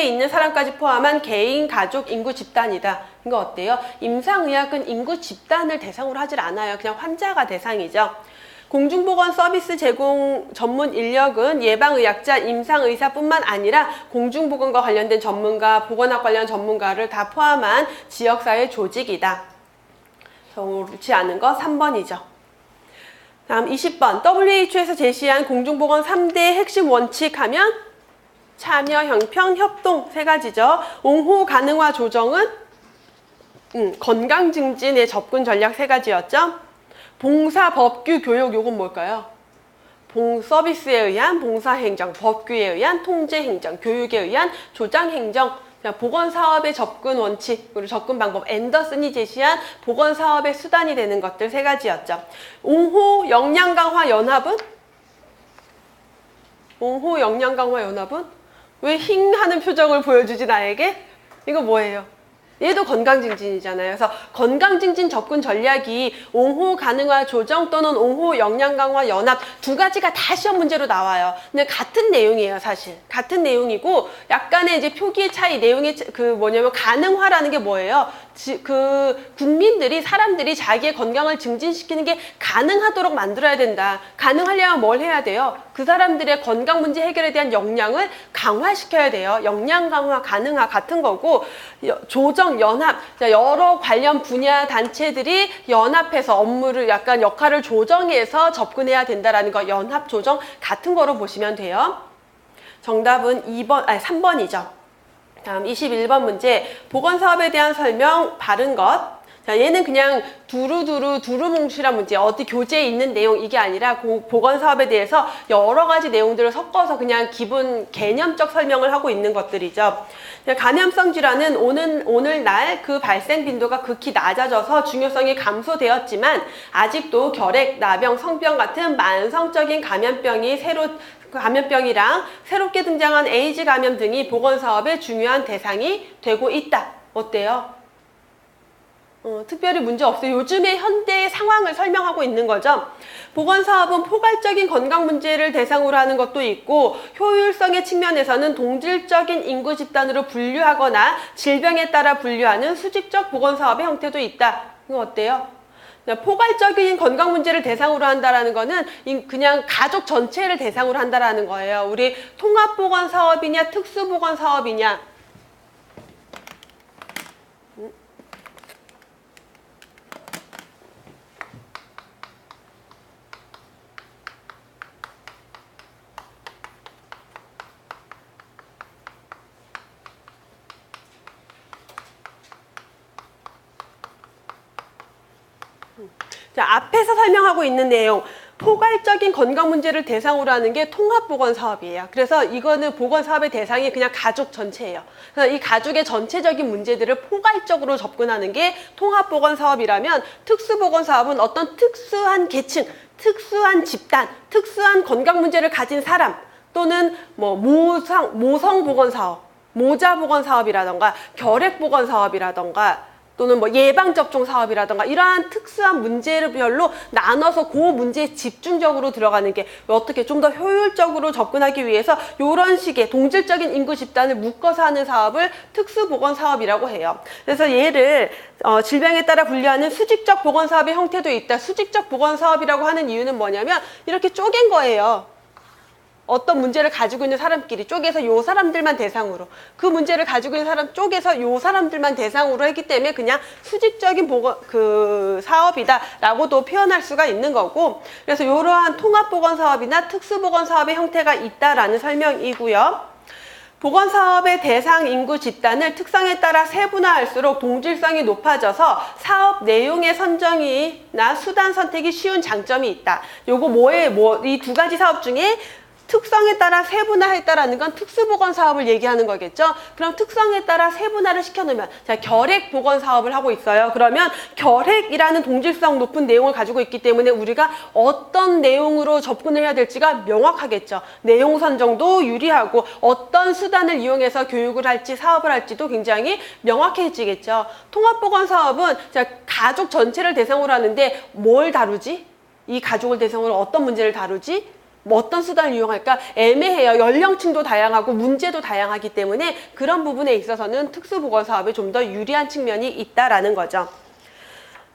있는 사람까지 포함한 개인, 가족, 인구 집단이다. 이거 어때요? 임상의학은 인구 집단을 대상으로 하질 않아요. 그냥 환자가 대상이죠. 공중보건 서비스 제공 전문 인력은 예방의학자, 임상의사뿐만 아니라 공중보건과 관련된 전문가, 보건학 관련 전문가를 다 포함한 지역사회 조직이다. 옳지 않은 거 3번이죠. 다음 20번. WHO에서 제시한 공중보건 3대 핵심 원칙 하면 참여, 형평, 협동 3가지죠. 옹호 가능화 조정은 건강 증진의 접근 전략 3가지였죠. 봉사, 법규, 교육, 요건 뭘까요? 서비스에 의한 봉사행정, 법규에 의한 통제행정, 교육에 의한 조장행정, 보건사업의 접근 원칙, 그리고 접근 방법, 앤더슨이 제시한 보건사업의 수단이 되는 것들 3가지였죠. 옹호 역량강화 연합은? 옹호 역량강화 연합은? 왜 힝 하는 표정을 보여주지 나에게? 이거 뭐예요? 얘도 건강증진이잖아요. 그래서 건강증진 접근 전략이 옹호 가능화 조정 또는 옹호 역량 강화 연합 2가지가 다 시험 문제로 나와요. 근데 같은 내용이에요, 사실. 같은 내용이고 약간의 이제 표기의 차이, 내용의 뭐냐면 가능화라는 게 뭐예요? 그 국민들이 사람들이 자기의 건강을 증진시키는 게 가능하도록 만들어야 된다. 가능하려면 뭘 해야 돼요? 그 사람들의 건강 문제 해결에 대한 역량을 강화시켜야 돼요. 역량 강화 가능하 같은 거고 조정 연합 여러 관련 분야 단체들이 연합해서 업무를 약간 역할을 조정해서 접근해야 된다라는 거 연합 조정 같은 거로 보시면 돼요. 정답은 3번이죠. 다음 21번 문제 보건사업에 대한 설명 바른 것. 자, 얘는 그냥 두루뭉실한 문제 어디 교재에 있는 내용 이게 아니라 보건사업에 대해서 여러 가지 내용들을 섞어서 그냥 기본 개념적 설명을 하고 있는 것들이죠. 감염성 질환은 오늘날 그 발생 빈도가 극히 낮아져서 중요성이 감소되었지만 아직도 결핵, 나병, 성병 같은 만성적인 감염병이랑 새롭게 등장한 에이즈 감염 등이 보건사업의 중요한 대상이 되고 있다. 어때요? 특별히 문제 없어요. 요즘의 현대의 상황을 설명하고 있는 거죠. 보건사업은 포괄적인 건강 문제를 대상으로 하는 것도 있고 효율성의 측면에서는 동질적인 인구 집단으로 분류하거나 질병에 따라 분류하는 수직적 보건사업의 형태도 있다. 이거 어때요? 포괄적인 건강 문제를 대상으로 한다라는 거는 그냥 가족 전체를 대상으로 한다라는 거예요. 우리 통합보건 사업이냐 특수보건 사업이냐. 자, 앞에서 설명하고 있는 내용 포괄적인 건강 문제를 대상으로 하는 게 통합보건 사업이에요. 그래서 이거는 보건 사업의 대상이 그냥 가족 전체예요. 그래서 이 가족의 전체적인 문제들을 포괄적으로 접근하는 게 통합보건 사업이라면 특수보건 사업은 어떤 특수한 계층, 특수한 집단, 특수한 건강 문제를 가진 사람 또는 뭐 모성 보건 사업, 모자 보건 사업이라던가 결핵 보건 사업이라던가 또는 뭐 예방접종 사업이라던가 이러한 특수한 문제별로 나눠서 그 문제에 집중적으로 들어가는 게 어떻게 좀 더 효율적으로 접근하기 위해서 이런 식의 동질적인 인구 집단을 묶어서 하는 사업을 특수보건사업이라고 해요. 그래서 얘를 질병에 따라 분류하는 수직적 보건사업의 형태도 있다. 수직적 보건사업이라고 하는 이유는 뭐냐면 이렇게 쪼갠 거예요. 어떤 문제를 가지고 있는 사람끼리 쪼개서 요 사람들만 대상으로 그 문제를 가지고 있는 사람 쪼개서 요 사람들만 대상으로 했기 때문에 그냥 수직적인 사업이다라고도 표현할 수가 있는 거고 그래서 이러한 통합보건사업이나 특수보건사업의 형태가 있다라는 설명이고요. 보건사업의 대상 인구 집단을 특성에 따라 세분화할수록 동질성이 높아져서 사업 내용의 선정이나 수단 선택이 쉬운 장점이 있다. 요거 이 두 가지 사업 중에 특성에 따라 세분화했다라는 건 특수보건 사업을 얘기하는 거겠죠. 그럼 특성에 따라 세분화를 시켜놓으면 자 결핵 보건 사업을 하고 있어요. 그러면 결핵이라는 동질성 높은 내용을 가지고 있기 때문에 우리가 어떤 내용으로 접근을 해야 될지가 명확하겠죠. 내용 선정도 유리하고 어떤 수단을 이용해서 교육을 할지 사업을 할지도 굉장히 명확해지겠죠. 통합보건 사업은 자 가족 전체를 대상으로 하는데 뭘 다루지? 이 가족을 대상으로 어떤 문제를 다루지? 뭐 어떤 수단을 이용할까 애매해요. 연령층도 다양하고 문제도 다양하기 때문에 그런 부분에 있어서는 특수보건사업에 좀 더 유리한 측면이 있다라는 거죠.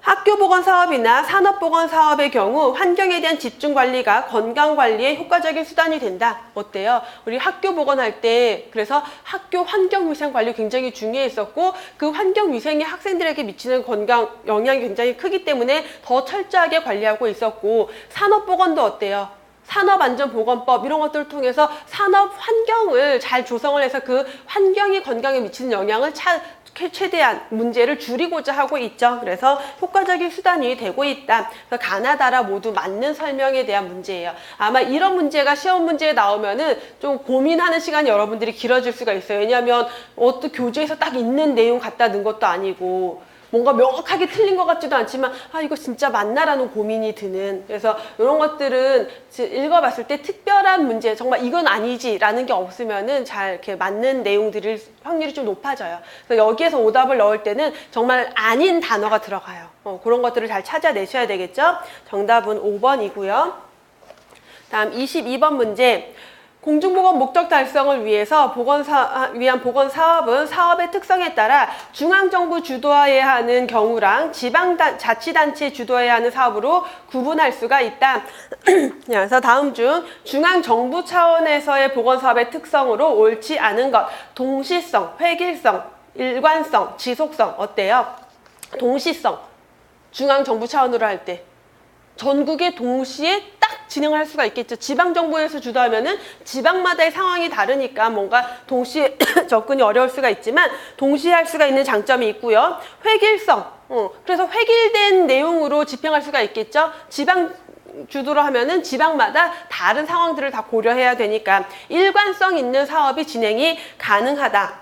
학교보건사업이나 산업보건사업의 경우 환경에 대한 집중관리가 건강관리의 효과적인 수단이 된다. 어때요? 우리 학교보건할 때 그래서 학교 환경위생관리 굉장히 중요했었고 그 환경위생이 학생들에게 미치는 건강 영향이 굉장히 크기 때문에 더 철저하게 관리하고 있었고 산업보건도 어때요? 산업안전보건법 이런 것들을 통해서 산업 환경을 잘 조성을 해서 그 환경이 건강에 미치는 영향을 최대한 문제를 줄이고자 하고 있죠. 그래서 효과적인 수단이 되고 있다. 그래서 가나다라 모두 맞는 설명에 대한 문제예요. 아마 이런 문제가 시험 문제에 나오면은 좀 고민하는 시간이 여러분들이 길어질 수가 있어요. 왜냐하면 어떤 교재에서 딱 있는 내용 갖다 넣은 것도 아니고 뭔가 명확하게 틀린 것 같지도 않지만 아 이거 진짜 맞나라는 고민이 드는 그래서 이런 것들은 읽어봤을 때 특별한 문제 정말 이건 아니지라는 게 없으면은 잘 이렇게 맞는 내용들일 확률이 좀 높아져요. 그래서 여기에서 오답을 넣을 때는 정말 아닌 단어가 들어가요. 그런 것들을 잘 찾아내셔야 되겠죠. 정답은 5번이고요. 다음 22번 문제. 공중보건 목적 달성을 위해서 위한 보건사업은 사업의 특성에 따라 중앙정부 주도해야 하는 경우랑 지방자치단체 주도해야 하는 사업으로 구분할 수가 있다. 그래서 다음 중 중앙정부 차원에서의 보건사업의 특성으로 옳지 않은 것, 동시성, 획일성, 일관성, 지속성 어때요? 동시성, 중앙정부 차원으로 할 때 전국에 동시에 딱 진행할 수가 있겠죠. 지방정부에서 주도하면은 지방마다의 상황이 다르니까 뭔가 동시에 접근이 어려울 수가 있지만 동시에 할 수가 있는 장점이 있고요. 획일성, 그래서 획일된 내용으로 집행할 수가 있겠죠. 지방 주도로 하면은 지방마다 다른 상황들을 다 고려해야 되니까 일관성 있는 사업이 진행이 가능하다.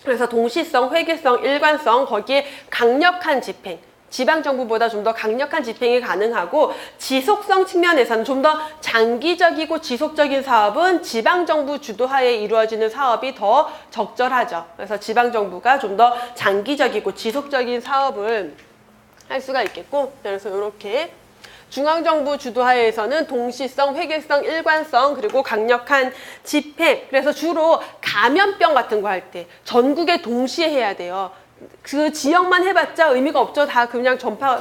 그래서 동시성, 획일성, 일관성, 거기에 강력한 집행, 지방정부보다 좀 더 강력한 집행이 가능하고 지속성 측면에서는 좀 더 장기적이고 지속적인 사업은 지방정부 주도하에 이루어지는 사업이 더 적절하죠. 그래서 지방정부가 좀 더 장기적이고 지속적인 사업을 할 수가 있겠고, 그래서 이렇게 중앙정부 주도하에서는 동시성, 획일성, 일관성, 그리고 강력한 집행. 그래서 주로 감염병 같은 거 할 때 전국에 동시에 해야 돼요. 그 지역만 해봤자 의미가 없죠. 다 그냥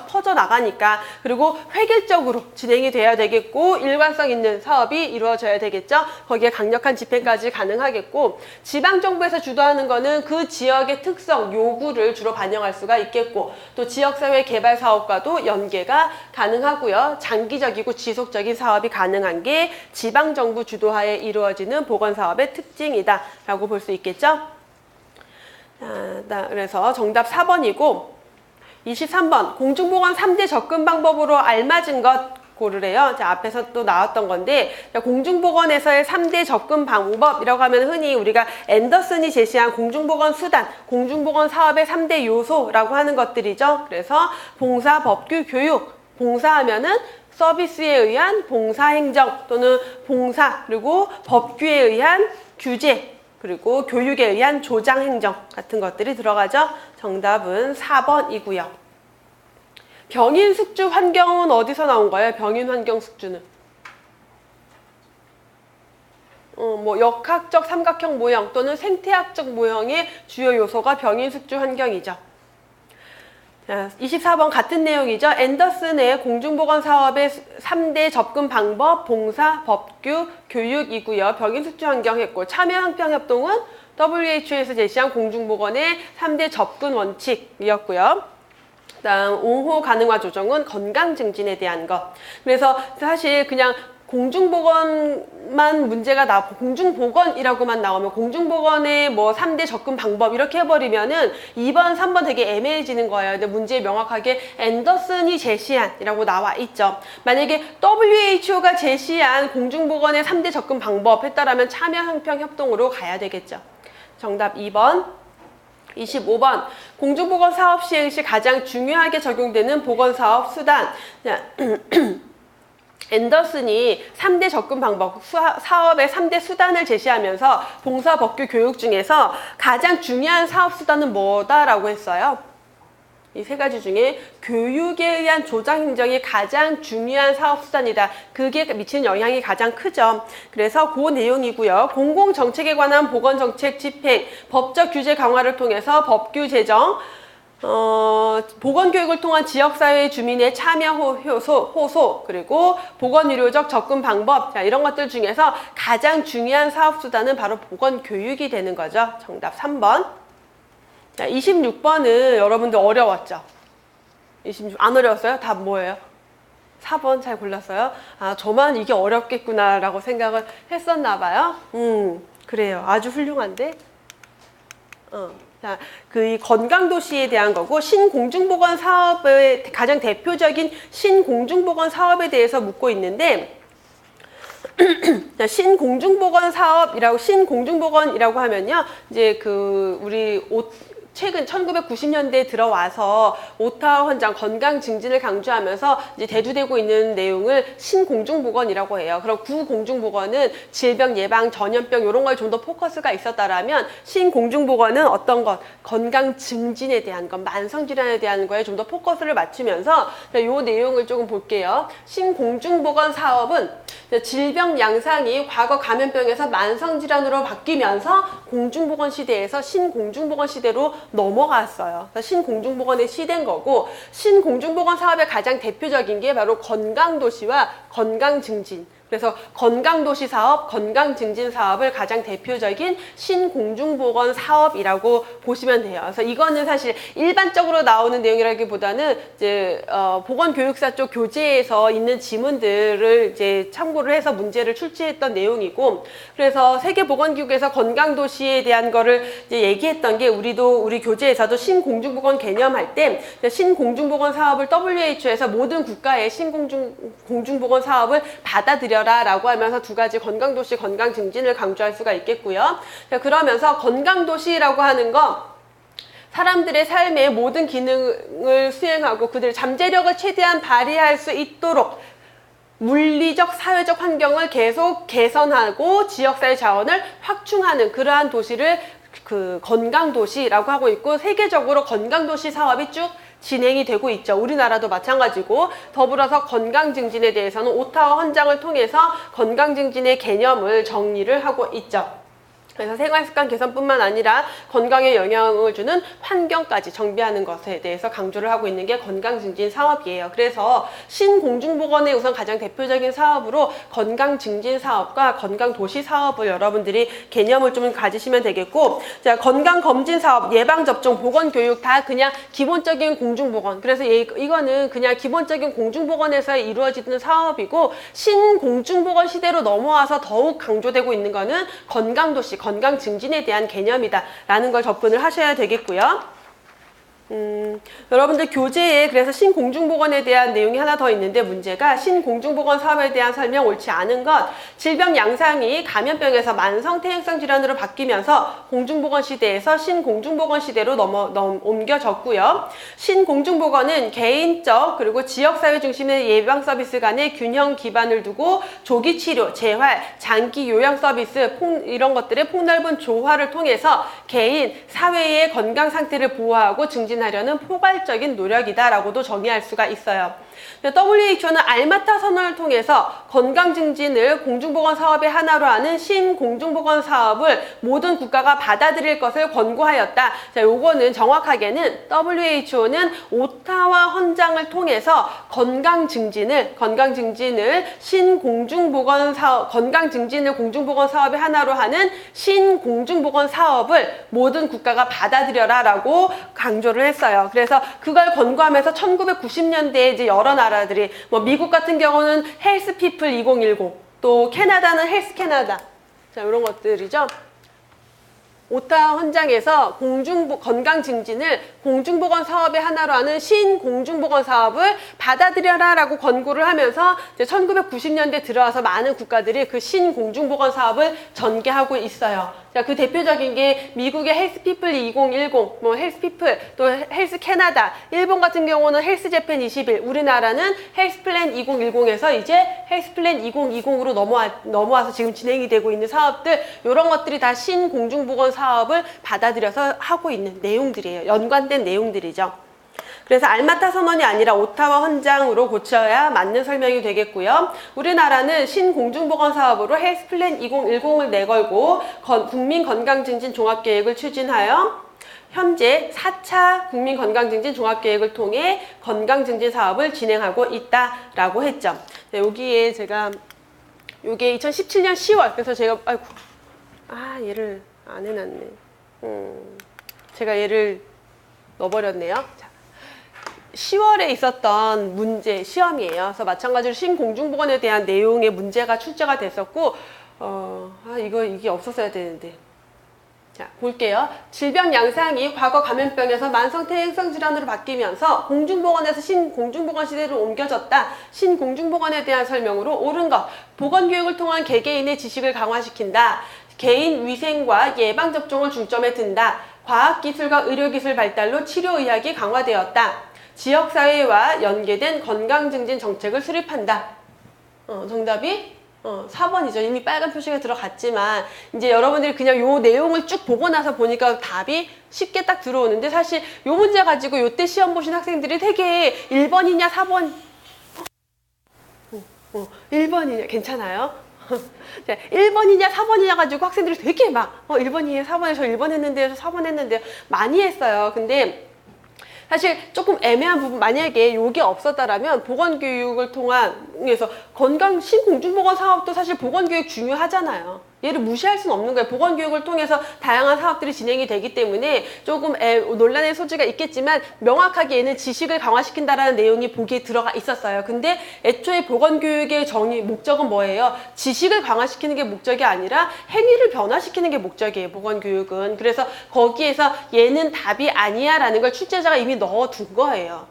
퍼져 나가니까. 그리고 획일적으로 진행이 돼야 되겠고 일관성 있는 사업이 이루어져야 되겠죠. 거기에 강력한 집행까지 가능하겠고, 지방정부에서 주도하는 거는 그 지역의 특성, 요구를 주로 반영할 수가 있겠고, 또 지역사회 개발 사업과도 연계가 가능하고요. 장기적이고 지속적인 사업이 가능한 게 지방정부 주도하에 이루어지는 보건사업의 특징이다 라고 볼 수 있겠죠. 그래서 정답 4번이고 23번 공중보건 3대 접근 방법으로 알맞은 것 고르래요. 자, 앞에서 또 나왔던 건데, 공중보건에서의 3대 접근 방법이라고 하면 흔히 우리가 앤더슨이 제시한 공중보건 수단, 공중보건 사업의 3대 요소라고 하는 것들이죠. 그래서 봉사, 법규, 교육. 봉사하면은 서비스에 의한 봉사행정 또는 봉사, 그리고 법규에 의한 규제, 그리고 교육에 의한 조장행정 같은 것들이 들어가죠. 정답은 4번이고요. 병인 숙주 환경은 어디서 나온 거예요? 병인 환경 숙주는. 뭐 역학적 삼각형 모형 또는 생태학적 모형의 주요 요소가 병인 숙주 환경이죠. 자, 24번 같은 내용이죠. 앤더슨의 공중보건 사업의 3대 접근 방법, 봉사, 법규, 교육이고요. 병인 숙주 환경 했고, 참여항평협동은 WHO에서 제시한 공중보건의 3대 접근 원칙이었고요. 그다음 옹호 가능화 조정은 건강 증진에 대한 것. 그래서 사실 그냥 공중보건만 문제가 나고 공중보건이라고만 나오면 공중보건의 뭐 3대 접근 방법 이렇게 해버리면은 2번, 3번 되게 애매해지는 거예요. 근데 문제에 명확하게 앤더슨이 제시한이라고 나와 있죠. 만약에 WHO가 제시한 공중보건의 3대 접근 방법 했다라면 참여항평협동으로 가야 되겠죠. 정답 2번. 25번 공중보건 사업 시행 시 가장 중요하게 적용되는 보건사업 수단. 앤더슨이 3대 접근 방법, 사업의 3대 수단을 제시하면서 봉사, 법규, 교육 중에서 가장 중요한 사업 수단은 뭐다라고 했어요? 이 세 가지 중에 교육에 의한 조장행정이 가장 중요한 사업 수단이다. 그게 미치는 영향이 가장 크죠. 그래서 그 내용이고요. 공공정책에 관한 보건정책 집행, 법적 규제 강화를 통해서 법규 제정, 보건교육을 통한 지역사회 주민의 참여 호소, 그리고 보건의료적 접근 방법, 자, 이런 것들 중에서 가장 중요한 사업수단은 바로 보건교육이 되는 거죠. 정답 3번. 자, 26번은 여러분들 어려웠죠? 26, 안 어려웠어요? 답 뭐예요? 4번 잘 골랐어요? 아, 저만 이게 어렵겠구나 라고 생각을 했었나 봐요. 그래요. 아주 훌륭한데? 자, 이 건강도시에 대한 거고, 신공중보건 사업의 가장 대표적인 신공중보건 사업에 대해서 묻고 있는데, 자, 신공중보건이라고 하면요, 이제 우리 최근 1990년대에 들어와서 오타와 헌장 건강 증진을 강조하면서 이제 대두되고 있는 내용을 신공중보건이라고 해요. 그럼 구공중보건은 질병 예방, 전염병 이런 거에 좀 더 포커스가 있었다라면 신공중보건은 어떤 것, 건강 증진에 대한 것, 만성 질환에 대한 거에 좀 더 포커스를 맞추면서 이 내용을 조금 볼게요. 신공중보건 사업은 질병 양상이 과거 감염병에서 만성 질환으로 바뀌면서 공중보건 시대에서 신공중보건 시대로 넘어갔어요. 신공중보건의 시대인 거고, 신공중보건 사업의 가장 대표적인 게 바로 건강도시와 건강증진. 그래서 건강도시 사업, 건강증진 사업을 가장 대표적인 신공중보건 사업이라고 보시면 돼요. 그래서 이거는 사실 일반적으로 나오는 내용이라기보다는 이제 보건교육사 쪽 교재에서 있는 지문들을 이제 참고를 해서 문제를 출제했던 내용이고, 그래서 세계보건기구에서 건강도시에 대한 거를 이제 얘기했던 게 우리 교재에서도 신공중보건 개념할 때 신공중보건 사업을 WHO에서 모든 국가의 신공중보건 사업을 받아들여 라고 하면서 두 가지 건강도시, 건강증진을 강조할 수가 있겠고요. 그러면서 건강도시라고 하는 거, 사람들의 삶의 모든 기능을 수행하고 그들의 잠재력을 최대한 발휘할 수 있도록 물리적, 사회적 환경을 계속 개선하고 지역사회 자원을 확충하는 그러한 도시를 건강도시라고 하고 있고, 세계적으로 건강도시 사업이 쭉 진행이 되고 있죠. 우리나라도 마찬가지고, 더불어서 건강증진에 대해서는 오타와 헌장을 통해서 건강증진의 개념을 정리를 하고 있죠. 그래서 생활습관 개선뿐만 아니라 건강에 영향을 주는 환경까지 정비하는 것에 대해서 강조를 하고 있는 게 건강증진 사업이에요. 그래서 신공중보건의 우선 가장 대표적인 사업으로 건강증진 사업과 건강도시 사업을 여러분들이 개념을 좀 가지시면 되겠고, 자, 건강검진 사업, 예방접종, 보건교육 다 그냥 기본적인 공중보건. 그래서 이거는 그냥 기본적인 공중보건에서 이루어지는 사업이고, 신공중보건 시대로 넘어와서 더욱 강조되고 있는 거는 건강도시, 건강 증진에 대한 개념이다라는 걸 접근을 하셔야 되겠고요. 여러분들 교재에 그래서 신공중보건에 대한 내용이 하나 더 있는데, 문제가 신공중보건 사업에 대한 설명 옳지 않은 것, 질병 양상이 감염병에서 만성 퇴행성 질환으로 바뀌면서 공중보건 시대에서 신공중보건 시대로 옮겨졌고요. 신공중보건은 개인적 그리고 지역사회 중심의 예방 서비스 간의 균형 기반을 두고 조기 치료, 재활, 장기 요양 서비스 이런 것들의 폭넓은 조화를 통해서 개인, 사회의 건강 상태를 보호하고 증진하려는 포괄적인 노력이다라고도 정의할 수가 있어요. WHO는 알마타 선언을 통해서 건강 증진을 공중보건 사업의 하나로 하는 신공중보건 사업을 모든 국가가 받아들일 것을 권고하였다. 자, 요거는 정확하게는 WHO는 오타와 헌장을 통해서 건강 증진을 신공중보건 사업, 건강 증진을 공중보건 사업의 하나로 하는 신공중보건 사업을 모든 국가가 받아들여라라고 강조를 했어요. 그래서 그걸 권고하면서 1990년대에 이제 여러 나라들이, 뭐 미국 같은 경우는 헬스 피플 2010, 또 캐나다는 헬스 캐나다, 자, 이런 것들이죠. 오타 헌장에서 건강 증진을 공중보건 사업의 하나로 하는 신공중보건 사업을 받아들여라라고 권고를 하면서 이제 1990년대 들어와서 많은 국가들이 그 신공중보건 사업을 전개하고 있어요. 자, 그 대표적인 게 미국의 헬스피플 2010, 뭐 헬스피플, 또 헬스 캐나다, 일본 같은 경우는 헬스 재팬 21, 우리나라는 헬스플랜 2010에서 이제 헬스플랜 2020으로 넘어와서 지금 진행이 되고 있는 사업들, 이런 것들이 다 신공중보건 사업을 받아들여서 하고 있는 내용들이에요. 연관된 내용들이죠. 그래서 알마타 선언이 아니라 오타와 헌장으로 고쳐야 맞는 설명이 되겠고요. 우리나라는 신공중보건 사업으로 헬스플랜 2010을 내걸고 국민건강증진 종합계획을 추진하여 현재 4차 국민건강증진 종합계획을 통해 건강증진 사업을 진행하고 있다라고 했죠. 네, 여기에 제가 요게 2017년 10월, 그래서 제가 얘를 안 해놨네. 제가 얘를 넣어버렸네요. 자, 10월에 있었던 문제 시험이에요. 그래서 마찬가지로 신공중보건에 대한 내용의 문제가 출제가 됐었고, 이게 없었어야 되는데. 자, 볼게요. 질병 양상이 과거 감염병에서 만성 퇴행성 질환으로 바뀌면서 공중보건에서 신공중보건 시대로 옮겨졌다. 신공중보건에 대한 설명으로 옳은 것. 보건교육을 통한 개개인의 지식을 강화시킨다. 개인 위생과 예방접종을 중점에 둔다. 과학기술과 의료기술 발달로 치료의학이 강화되었다. 지역사회와 연계된 건강증진 정책을 수립한다. 정답이 4번이죠. 이미 빨간 표시가 들어갔지만 이제 여러분들이 그냥 요 내용을 쭉 보고 나서 보니까 답이 쉽게 딱 들어오는데 사실 요 문제 가지고 요때 시험 보신 학생들이 되게 1번이냐 4번 1번이냐 괜찮아요? 1번이냐 4번이냐 가지고 학생들이 되게 막 1번이에요 4번이에요 저 1번 했는데요 저 4번 했는데요 많이 했어요. 근데 사실 조금 애매한 부분 만약에 요게 없었다라면 보건교육을 통해서 건강 신공중보건 사업도 사실 보건교육 중요하잖아요. 얘를 무시할 수는 없는 거예요. 보건교육을 통해서 다양한 사업들이 진행이 되기 때문에 조금 논란의 소지가 있겠지만 명확하게 얘는 지식을 강화시킨다라는 내용이 보기에 들어가 있었어요. 근데 애초에 보건교육의 목적은 뭐예요? 지식을 강화시키는 게 목적이 아니라 행위를 변화시키는 게 목적이에요. 보건교육은. 그래서 거기에서 얘는 답이 아니야 라는 걸 출제자가 이미 넣어둔 거예요.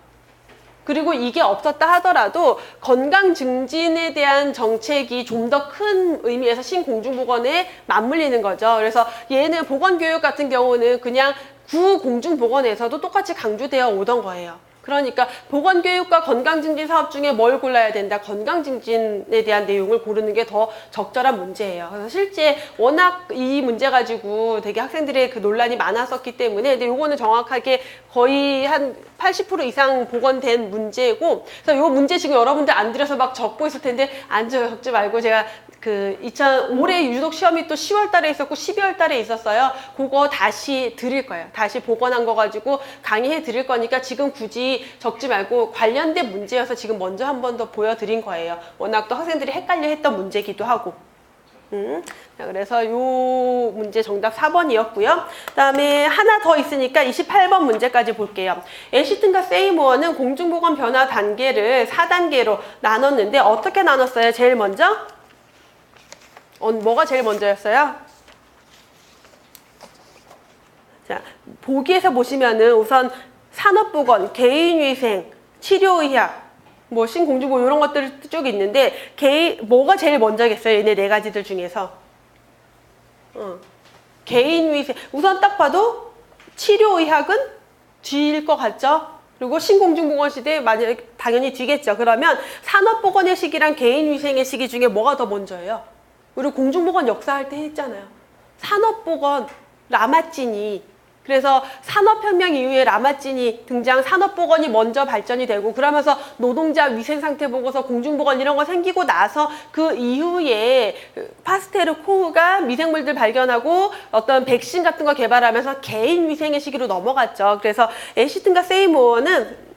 그리고 이게 없었다 하더라도 건강 증진에 대한 정책이 좀 더 큰 의미에서 신공중보건에 맞물리는 거죠. 그래서 얘는 보건교육 같은 경우는 그냥 구공중보건에서도 똑같이 강조되어 오던 거예요. 그러니까 보건교육과 건강증진 사업 중에 뭘 골라야 된다? 건강증진에 대한 내용을 고르는 게 더 적절한 문제예요. 그래서 실제 워낙 이 문제 가지고 되게 학생들의 그 논란이 많았었기 때문에 근데 요거는 정확하게 거의 한 80% 이상 복원된 문제고 그래서 요 문제 지금 여러분들 안 들여서 막 적고 있을 텐데 안 적지 말고 제가 올해 유독 시험이 또 10월 달에 있었고 12월 달에 있었어요. 그거 다시 드릴 거예요. 다시 복원한 거 가지고 강의해 드릴 거니까 지금 굳이 적지 말고 관련된 문제여서 지금 먼저 한 번 더 보여드린 거예요. 워낙 또 학생들이 헷갈려 했던 문제기도 하고. 자, 그래서 요 문제 정답 4번이었고요. 그 다음에 하나 더 있으니까 28번 문제까지 볼게요. 애시튼과 세이모어는 공중보건 변화 단계를 4단계로 나눴는데 어떻게 나눴어요? 제일 먼저? 뭐가 제일 먼저였어요? 자, 보기에서 보시면은 우선 산업보건, 개인위생, 치료의학, 신공중보건 이런 것들 쭉 있는데 뭐가 제일 먼저겠어요? 얘네 네 가지들 중에서. 개인위생. 우선 딱 봐도 치료의학은 뒤일 것 같죠? 그리고 신공중보건 시대에 만약에 당연히 뒤겠죠. 그러면 산업보건의 시기랑 개인위생의 시기 중에 뭐가 더 먼저예요? 우리 공중보건 역사할 때 했잖아요. 산업보건, 라마찌니. 그래서 산업혁명 이후에 라마찌니 등장, 산업보건이 먼저 발전이 되고 그러면서 노동자 위생상태 보고서 공중보건 이런 거 생기고 나서 그 이후에 파스테르 코흐가 미생물들 발견하고 어떤 백신 같은 거 개발하면서 개인 위생의 시기로 넘어갔죠. 그래서 애시튼과 세이모어는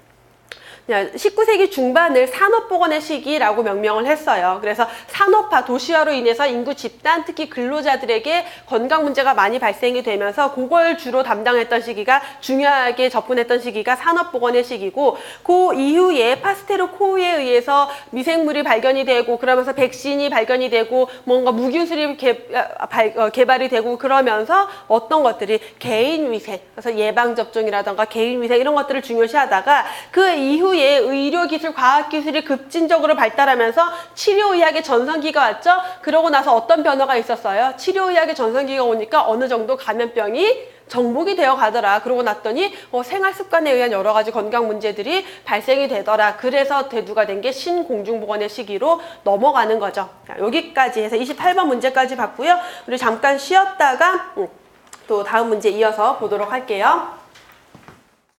19세기 중반을 산업보건의 시기라고 명명을 했어요. 그래서 산업화, 도시화로 인해서 인구 집단, 특히 근로자들에게 건강 문제가 많이 발생이 되면서 그걸 주로 담당했던 시기가 중요하게 접근했던 시기가 산업보건의 시기고 그 이후에 파스테르 코흐에 의해서 미생물이 발견이 되고 그러면서 백신이 발견이 되고 뭔가 무기술이 개발이 되고 그러면서 어떤 것들이 개인위생, 그래서 예방접종이라던가 개인위생 이런 것들을 중요시하다가 그 이후 의료기술, 과학기술이 급진적으로 발달하면서 치료의학의 전성기가 왔죠. 그러고 나서 어떤 변화가 있었어요? 치료의학의 전성기가 오니까 어느 정도 감염병이 정복이 되어 가더라. 그러고 났더니 생활습관에 의한 여러 가지 건강 문제들이 발생이 되더라. 그래서 대두가 된 게 신공중보건의 시기로 넘어가는 거죠. 자, 여기까지 해서 28번 문제까지 봤고요. 우리 잠깐 쉬었다가 또 다음 문제 이어서 보도록 할게요.